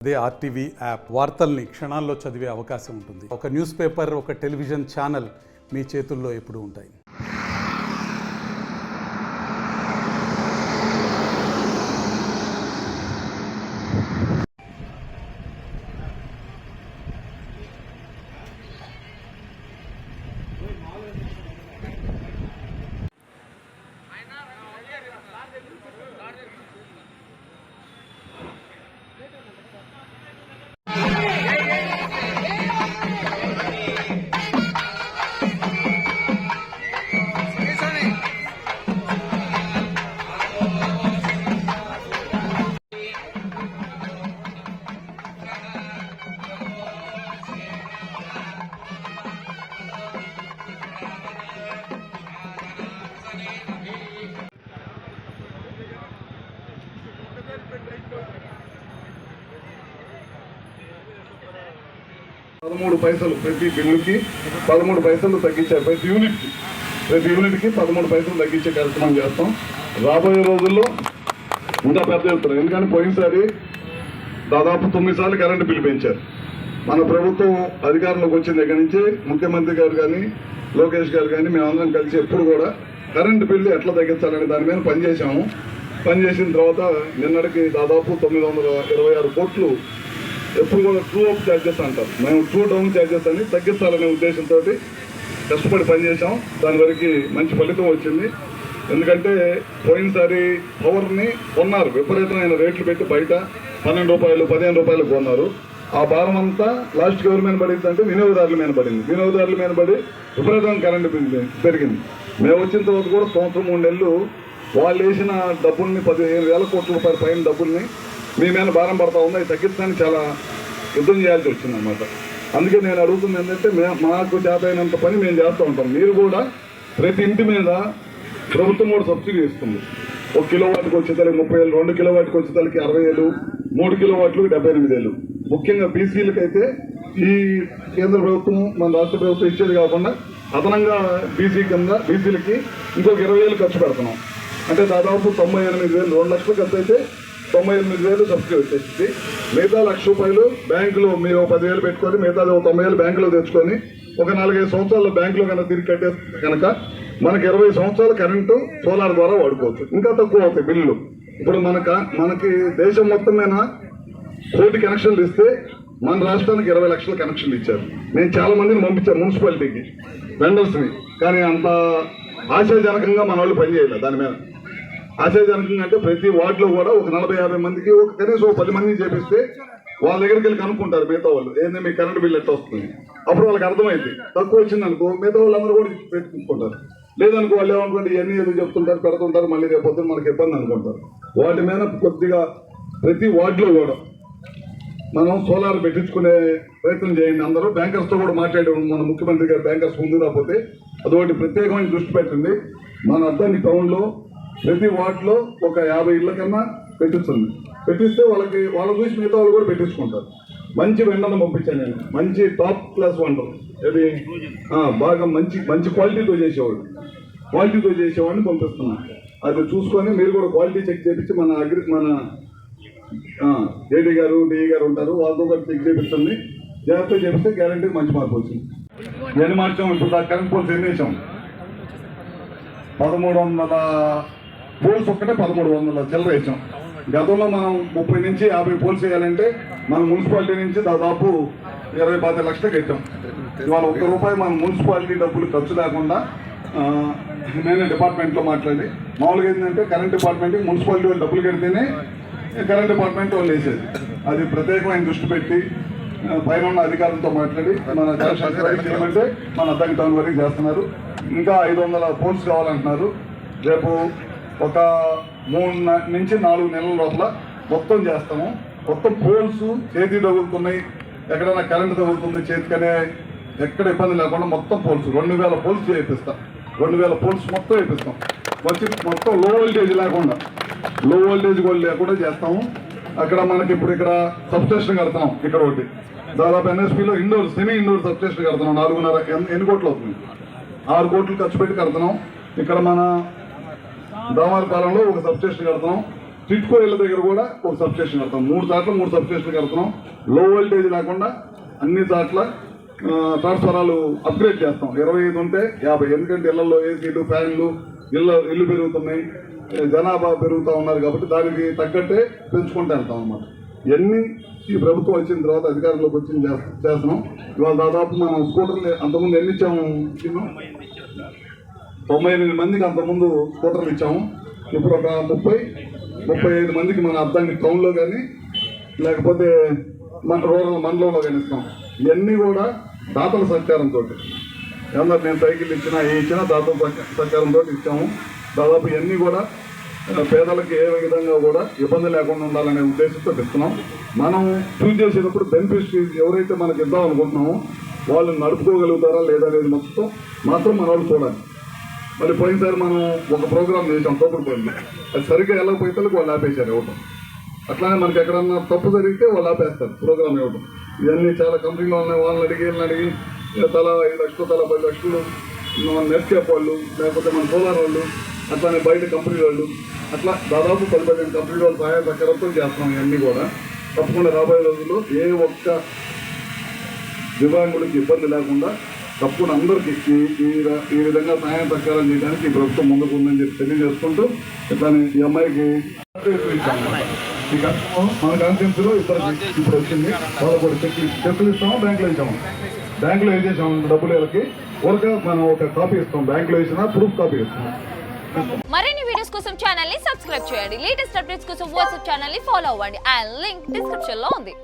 అదే RTV app వార్తల్ని క్షణాల్లో చదివే అవకాశం ఉంటుంది. ఒక న్యూస్ పేపర్, ఒక టెలివిజన్ ఛానల్ మీ చేతుల్లో ఎప్పుడూ ఉంటాయి. $13 ప్రతి బిల్లుకి 13 పైసలు తగ్గించారు. ప్రతి యూనిట్కి 13 పైసలు తగ్గించే కార్యక్రమం చేస్తాం. రాబోయే రోజుల్లో ఇంకా పెద్ద ఎత్తున, ఎందుకంటే పోయినసారి దాదాపు 9 సార్లు కరెంటు బిల్లు పెంచారు. మన ప్రభుత్వం అధికారంలోకి వచ్చిన దగ్గర నుంచి ముఖ్యమంత్రి గారు కానీ లోకేష్ గారు కానీ మేమందరం కలిసి ఎప్పుడు కూడా కరెంటు బిల్లు ఎట్లా తగ్గించాలనే దాని మీద పనిచేసాము. పనిచేసిన తర్వాత నిన్నటికి దాదాపు 926 కోట్లు ఎప్పుడు కూడా ట్రూ అప్ ఛార్జెస్ అంటారు, మేము ట్రూ డౌన్ ఛార్జెస్ అని తగ్గించాలనే ఉద్దేశంతో కష్టపడి పనిచేసాం. దాని వరకు మంచి ఫలితం వచ్చింది. ఎందుకంటే పోయినసారి పవర్ని కొన్నారు, విపరీతమైన రేట్లు పెట్టి బయట ₹12, ₹15 కొన్నారు. ఆ భారం అంతా లాస్ట్ ఎవరి మీద పడింది అంటే వినియోగదారుల మీద పడింది. వినియోగదారుల మీద పడి విపరీతంగా కరెంటు పెరిగింది. మేము వచ్చిన తర్వాత కూడా సంవత్సరం 3 నెలలు వాళ్ళు వేసిన డబ్బుల్ని ₹15,000 కోట్ల పైన డబ్బుల్ని మీ మీద భారం పడతా ఉంది. అది తగ్గించడానికి చాలా యుద్ధం చేయాల్సి వచ్చింది అన్నమాట. అందుకే నేను అడుగుతుంది ఏంటంటే మాకు చేత అయినంత పని మేము చేస్తూ ఉంటాం. మీరు కూడా ప్రతి ఇంటి మీద ప్రభుత్వం కూడా సబ్సిడీ ఇస్తుంది. 1 కిలోవాట్కి వచ్చేసరికి 30,000, 2 కిలోవాట్కి వచ్చేసరికి 60,000, 3 కిలోవాట్లకు 78,000. ముఖ్యంగా బీసీలకు అయితే ఈ కేంద్ర ప్రభుత్వం మన రాష్ట్ర ప్రభుత్వం ఇచ్చేది కాకుండా అదనంగా బీసీలకి ఇంకొక 20,000 ఖర్చు పెడుతున్నాం. అంటే దాదాపు 98,000, 2 లక్షలు ఖర్చు అయితే 98,000 సబ్సిడీ వచ్చేసింది. మిగతా ₹1,00,000 బ్యాంకులో మీరు 10,000 పెట్టుకొని మిగతా 90,000 బ్యాంకులో తెచ్చుకొని ఒక 4-5 సంవత్సరాల బ్యాంకులో కనుక తిరిగి కట్టేస్తే కనుక మనకి 20 సంవత్సరాల కరెంటు సోలార్ ద్వారా వాడుకోవచ్చు. ఇంకా తక్కువ అవుతాయి బిల్లులు. ఇప్పుడు మనకి దేశం మొత్తం మీద 1,00,000 కనెక్షన్లు ఇస్తే మన రాష్ట్రానికి 20 లక్షల కనెక్షన్లు ఇచ్చారు. నేను చాలా మందిని పంపించాను మున్సిపాలిటీకి, వెండర్స్ని. కానీ అంత ఆశాజనకంగా మన వాళ్ళు పనిచేయలేదు దాని మీద. ఆశాజనకంగా అంటే ప్రతి వార్డులో కూడా ఒక 40-50 మందికి ఒక కనీసం 10 మందిని చేపిస్తే వాళ్ళ దగ్గరికి వెళ్ళి కనుక్కుంటారు మిగతా వాళ్ళు, ఏంటంటే మీ కరెంటు బిల్లు ఎట్లా వస్తుంది. అప్పుడు వాళ్ళకి అర్థమైంది. తక్కువ వచ్చింది అనుకో మిగతా వాళ్ళందరూ కూడా పెట్టుకుంటారు. లేదనుకో వాళ్ళు ఏమనుకోండి ఇవన్నీ ఏదో చెప్తుంటారు, పెడుతుంటారు, మళ్ళీ రేపు పొద్దున మనకి ఇబ్బంది అనుకుంటారు. వాటి మీద కొద్దిగా ప్రతి వార్డులో కూడా మనం సోలార్ పెట్టించుకునే ప్రయత్నం చేయండి. అందరూ బ్యాంకర్స్తో కూడా మాట్లాడారు. మన ముఖ్యమంత్రి గారు బ్యాంకర్స్ ముందు రాకపోతే అదొకటి ప్రత్యేకమైన దృష్టి పెట్టింది. మన అద్దాని టౌన్లో ప్రతి వార్డులో ఒక 50 ఇళ్ల కన్నా పెట్టిస్తే వాళ్ళ చూసి మిగతా వాళ్ళు కూడా పెట్టించుకుంటారు. మంచి వెండర్ని పంపించాను నేను, మంచి టాప్ క్లాస్ వెండర్, అది బాగా మంచి క్వాలిటీతో చేసేవాడిని పంపిస్తున్నాను. అది చూసుకొని మీరు కూడా క్వాలిటీ చెక్ చేయించి మన ఏడీ గారు డిఈ గారు ఉంటారు, వాళ్ళతో కూడా చెక్ చేయించండి. జాగ్రత్తగా చేపిస్తే గ్యారంటీ మంచి మార్పు వచ్చింది. ఎన్ని మార్చాం ఇప్పుడు కరెంట్ పోల్స్ ఎన్ని వేసాం? 1300 పోల్స్ ఒక్కటే 1300 చిల్లర వేసాం. గతంలో మనం 30 నుంచి 50 పోల్స్ వేయాలంటే మన మున్సిపాలిటీ నుంచి దాదాపు 20-25 లక్షలు కట్టాం. ఇవాళ ₹1 మన మున్సిపాలిటీ డబ్బులు ఖర్చు లేకుండా నేనే డిపార్ట్మెంట్లో మాట్లాడి, మామూలుగా ఏంటంటే కరెంట్ డిపార్ట్మెంట్కి మున్సిపాలిటీ వాళ్ళు డబ్బులు కడితేనే కరెంట్ డిపార్ట్మెంట్ వాళ్ళు వేసేది. అది ప్రత్యేకమైన దృష్టి పెట్టి పైన ఉన్న అధికారులతో మాట్లాడి మన చేయమంటే మన అద్దంకి టౌన్ వరకు చేస్తున్నారు. ఇంకా 500 పోల్స్ కావాలంటున్నారు. రేపు ఒక 3 నుంచి 4 నెలల లోపల మొత్తం చేస్తాము. మొత్తం పోల్స్ చేతి తగులుతున్నాయి, ఎక్కడైనా కరెంటు తగులుతుంది చేతికనే ఎక్కడ ఇబ్బంది లేకుండా మొత్తం పోల్స్ 2000 పోల్స్ చేయిస్తాం. 2000 పోల్స్ మొత్తం వేపిస్తాం. మొత్తం లో వోల్టేజ్ లేకుండా చేస్తాము. అక్కడ మనకి ఇప్పుడు ఇక్కడ సబ్స్టేషన్ కడుతున్నాం. ఇక్కడ ఒకటి దాదాపు ఎన్ఎస్పీలో సెమీ ఇండోర్ సబ్స్టేషన్ కడుతున్నాం. 4.5 ఎన్ని కోట్లు అవుతుంది? 6 కోట్లు ఖర్చు పెట్టి కడుతున్నాం. ఇక్కడ మన దామారపాలెంలో ఒక సబ్స్టేషన్ కడుతున్నాం. టిట్కో ఇళ్ళ దగ్గర కూడా ఒక సబ్స్టేషన్ కడతాం. 3 చోట్ల 3 సబ్స్టేషన్లు కడతాం. లో వోల్టేజ్ లేకుండా అన్ని చోట్ల ట్రాన్స్ఫరాలు అప్గ్రేడ్ చేస్తాం. 25 ఉంటే 50. ఎందుకంటే ఇళ్లలో ఏసీలు, ఫ్యాన్లు, ఇల్లు పెరుగుతున్నాయి, జనాభా పెరుగుతూ ఉన్నారు కాబట్టి దానికి తగ్గట్టే పెంచుకుంటూ వెళ్తాం అన్నమాట. ఇవన్నీ ఈ ప్రభుత్వం వచ్చిన తర్వాత అధికారంలోకి వచ్చి చేస్తున్నాం. ఇవాళ దాదాపు మనం స్కూటర్లు అంతకుముందు ఎన్ని ఇచ్చాము? 98 మందికి అంతకుముందు స్కూటర్లు ఇచ్చాము. ఇప్పుడు ఒక 30-35 మందికి మన అర్థానికి టౌన్లో కానీ లేకపోతే మన రూరల్ మండలంలో కానీ ఇస్తాం. ఇవన్నీ కూడా దాతల సహకారంతో, ఏమన్నా నేను సైకిల్ ఇచ్చినా దాతల సహకారంతో ఇచ్చాము. దాదాపు ఇవన్నీ కూడా పేదలకు ఏ విధంగా కూడా ఇబ్బంది లేకుండా ఉండాలనే ఉద్దేశంతో ఇస్తున్నాం. మనం చూస్ చేసేటప్పుడు బెనిఫిషరీస్ ఎవరైతే మనకి ఇద్దాం అనుకుంటున్నామో వాళ్ళు నడుపుకోగలుగుతారా లేదా అనేది మాత్రం మన వాళ్ళు చూడాలి. మళ్ళీ పోయినసారి మనం ఒక ప్రోగ్రామ్ చేసాం తోపుడుపోయింది, అది సరిగ్గా వెళ్ళకపోతే వాళ్ళు ఆపేశారు ఇవ్వటం. అట్లానే మనకి ఎక్కడన్నా తప్పు జరిగితే వాళ్ళు ఆపేస్తారు ప్రోగ్రామ్ ఇవ్వటం. ఇవన్నీ చాలా కంపెనీలో ఉన్నాయి. వాళ్ళని అడిగి తలా 5 లక్షలు, తలా 10 లక్షలు మన నెట్క్యాప్ వాళ్ళు, లేకపోతే మన సోలార్ వాళ్ళు, అట్లానే బయట కంపెనీ వాళ్ళు, అట్లా దాదాపు 10-15 కంపెనీల వాళ్ళు సహాయ సహకారంతో చేస్తున్నాం. ఇవన్నీ కూడా తప్పకుండా రాబోయే రోజుల్లో ఏ ఒక్క దివ్యాంగులకి ఇబ్బంది లేకుండా తప్పకుండా అందరికీ ఈ విధంగా సహాయం సహకారం చేయడానికి ఈ ప్రభుత్వం ముందుకు ఉందని చెప్పి తెలియజేసుకుంటూ ఇట్లానే ఈ అమ్మాయికి ఈ కష్టం మన కాన్ఫరెన్స్లో ఇద్దరికి ఇప్పుడు వచ్చింది. వాళ్ళకు కూడా చెక్కులు ఇస్తాము, బ్యాంకులో ఇచ్చాము. బ్యాంకులో వేసేసాము డబ్బులు వీళ్ళకి మనం ఒక కాపీ ఇస్తాం. బ్యాంకులో వేసినా ప్రూఫ్ కాపీ ఇస్తాం. మరిన్ని వీడియోస్ కోసం ఛానల్ ని సబ్స్క్రైబ్ చేయండి. లేటెస్ట్ అప్డేట్స్ కోసం వాట్సాప్ ఛానల్ ని ఫాలో అవ్వండి. ఆ లింక్ డిస్క్రిప్షన్ లో ఉంది.